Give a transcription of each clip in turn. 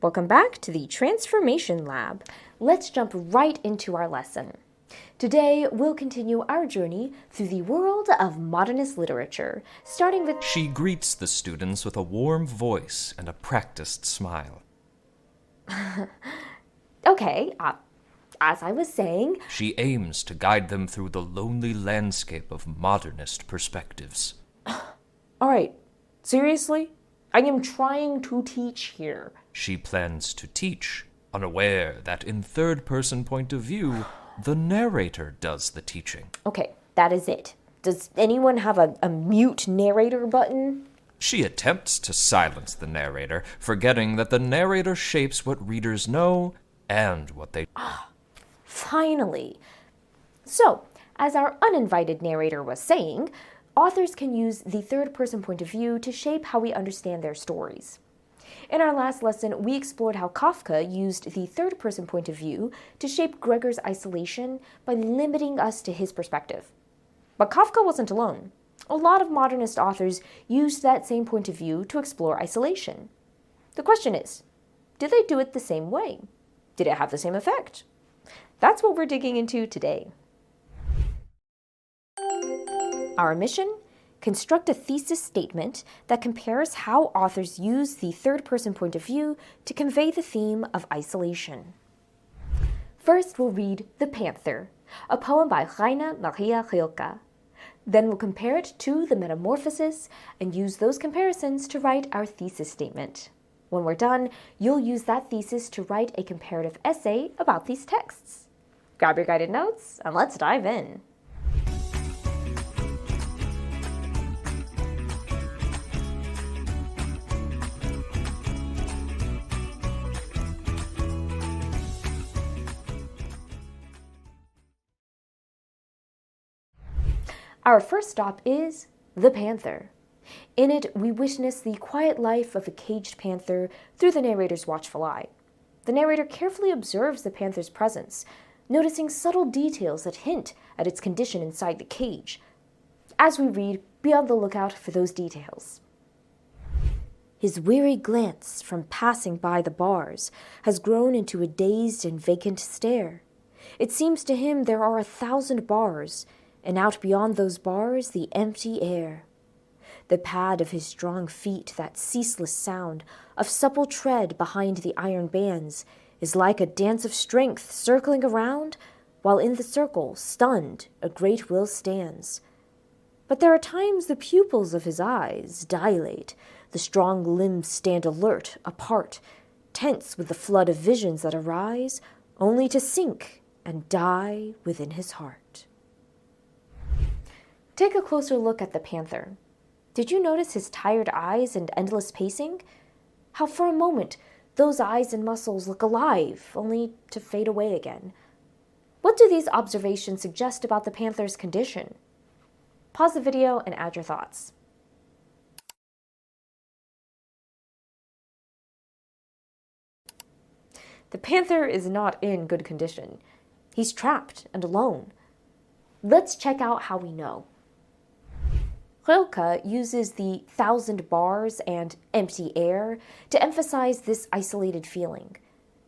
Welcome back to the Transformation Lab. Let's jump right into our lesson. Today, we'll continue our journey through the world of modernist literature, starting with... She greets the students with a warm voice and a practiced smile. Okay, as I was saying... She aims to guide them through the lonely landscape of modernist perspectives. Alright, seriously? I am trying to teach here. She plans to teach, unaware that in third-person point of view, the narrator does the teaching. Okay, that is it. Does anyone have a mute narrator button? She attempts to silence the narrator, forgetting that the narrator shapes what readers know and what they... Finally. So, as our uninvited narrator was saying, authors can use the third-person point of view to shape how we understand their stories. In our last lesson, we explored how Kafka used the third-person point of view to shape Gregor's isolation by limiting us to his perspective. But Kafka wasn't alone. A lot of modernist authors used that same point of view to explore isolation. The question is, did they do it the same way? Did it have the same effect? That's what we're digging into today. Our mission? Construct a thesis statement that compares how authors use the third-person point of view to convey the theme of isolation. First, we'll read The Panther, a poem by Rainer Maria Rilke. Then we'll compare it to The Metamorphosis and use those comparisons to write our thesis statement. When we're done, you'll use that thesis to write a comparative essay about these texts. Grab your guided notes and let's dive in. Our first stop is The Panther. In it, we witness the quiet life of a caged panther through the narrator's watchful eye. The narrator carefully observes the panther's presence, noticing subtle details that hint at its condition inside the cage. As we read, be on the lookout for those details. His weary glance from passing by the bars has grown into a dazed and vacant stare. It seems to him there are 1,000 bars, and out beyond those bars the empty air. The pad of his strong feet, that ceaseless sound of supple tread behind the iron bands, is like a dance of strength circling around, while in the circle, stunned, a great will stands. But there are times the pupils of his eyes dilate, the strong limbs stand alert, apart, tense with the flood of visions that arise, only to sink and die within his heart. Take a closer look at the panther. Did you notice his tired eyes and endless pacing? How for a moment those eyes and muscles look alive, only to fade away again. What do these observations suggest about the panther's condition? Pause the video and add your thoughts. The panther is not in good condition. He's trapped and alone. Let's check out how we know. Rilke uses the 1,000 bars and empty air to emphasize this isolated feeling.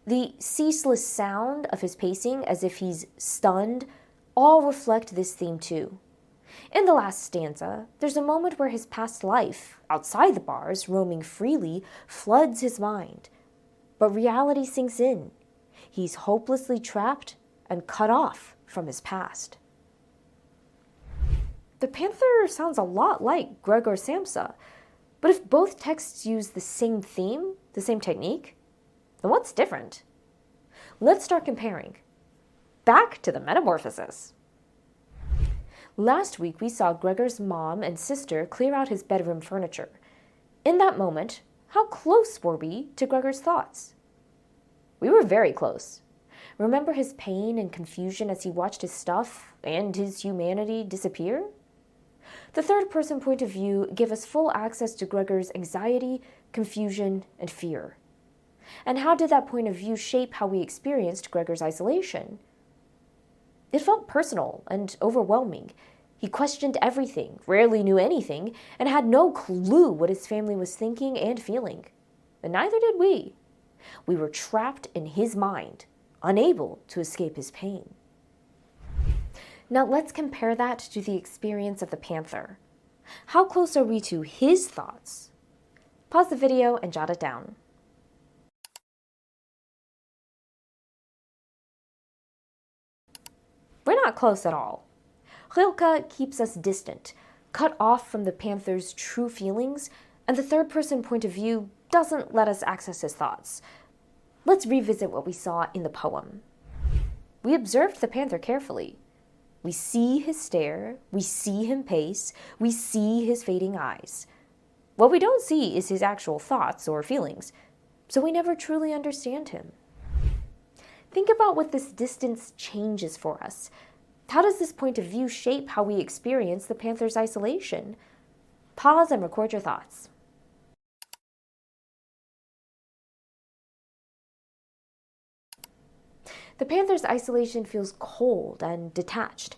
The ceaseless sound of his pacing, as if he's stunned, all reflect this theme too. In the last stanza, there's a moment where his past life, outside the bars, roaming freely, floods his mind. But reality sinks in. He's hopelessly trapped and cut off from his past. The Panther sounds a lot like Gregor Samsa, but if both texts use the same theme, the same technique, then what's different? Let's start comparing. Back to the Metamorphosis. Last week we saw Gregor's mom and sister clear out his bedroom furniture. In that moment, how close were we to Gregor's thoughts? We were very close. Remember his pain and confusion as he watched his stuff and his humanity disappear? The third-person point of view gave us full access to Gregor's anxiety, confusion, and fear. And how did that point of view shape how we experienced Gregor's isolation? It felt personal and overwhelming. He questioned everything, rarely knew anything, and had no clue what his family was thinking and feeling. And neither did we. We were trapped in his mind, unable to escape his pain. Now let's compare that to the experience of the Panther. How close are we to his thoughts? Pause the video and jot it down. We're not close at all. Rilke keeps us distant, cut off from the Panther's true feelings, and the third-person point of view doesn't let us access his thoughts. Let's revisit what we saw in the poem. We observed the Panther carefully. We see his stare, we see him pace, we see his fading eyes. What we don't see is his actual thoughts or feelings, so we never truly understand him. Think about what this distance changes for us. How does this point of view shape how we experience the Panther's isolation? Pause and record your thoughts. The Panther's isolation feels cold and detached.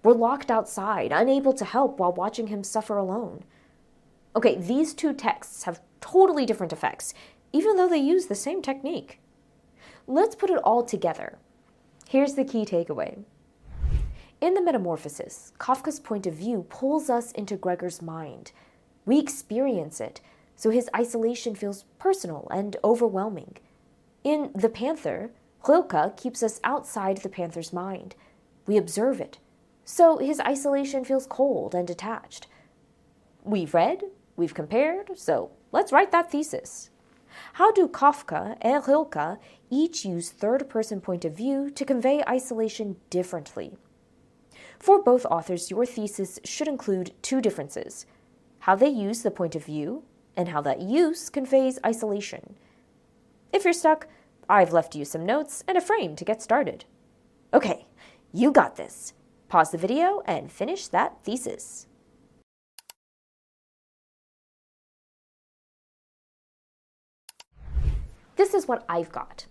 We're locked outside, unable to help while watching him suffer alone. Okay, these two texts have totally different effects, even though they use the same technique. Let's put it all together. Here's the key takeaway. In the Metamorphosis, Kafka's point of view pulls us into Gregor's mind. We experience it, so his isolation feels personal and overwhelming. In The Panther, Rilke keeps us outside the Panther's mind. We observe it, so his isolation feels cold and detached. We've read, we've compared, so let's write that thesis. How do Kafka and Rilke each use third-person point of view to convey isolation differently? For both authors, your thesis should include two differences: how they use the point of view and how that use conveys isolation. If you're stuck, I've left you some notes and a frame to get started. Okay, you got this. Pause the video and finish that thesis. This is what I've got.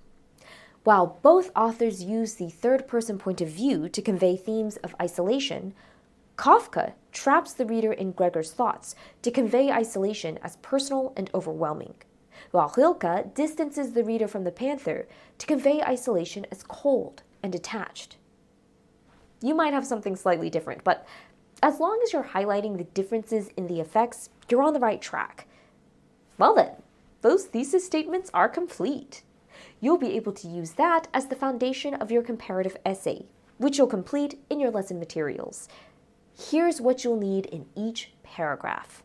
While both authors use the third-person point of view to convey themes of isolation, Kafka traps the reader in Gregor's thoughts to convey isolation as personal and overwhelming, while Rilke distances the reader from the Panther to convey isolation as cold and detached. You might have something slightly different, but as long as you're highlighting the differences in the effects, you're on the right track. Well then, those thesis statements are complete. You'll be able to use that as the foundation of your comparative essay, which you'll complete in your lesson materials. Here's what you'll need in each paragraph.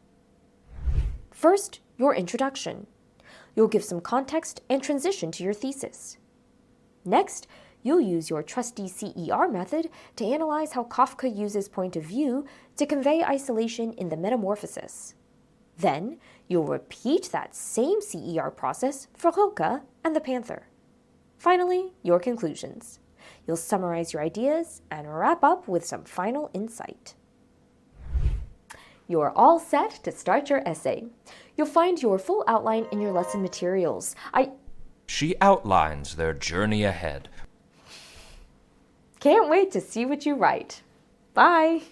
First, your introduction. You'll give some context and transition to your thesis. Next, you'll use your trusty CER method to analyze how Kafka uses point of view to convey isolation in the Metamorphosis. Then, you'll repeat that same CER process for Rilke and the Panther. Finally, your conclusions. You'll summarize your ideas and wrap up with some final insight. You're all set to start your essay. You'll find your full outline in your lesson materials. She outlines their journey ahead. Can't wait to see what you write. Bye!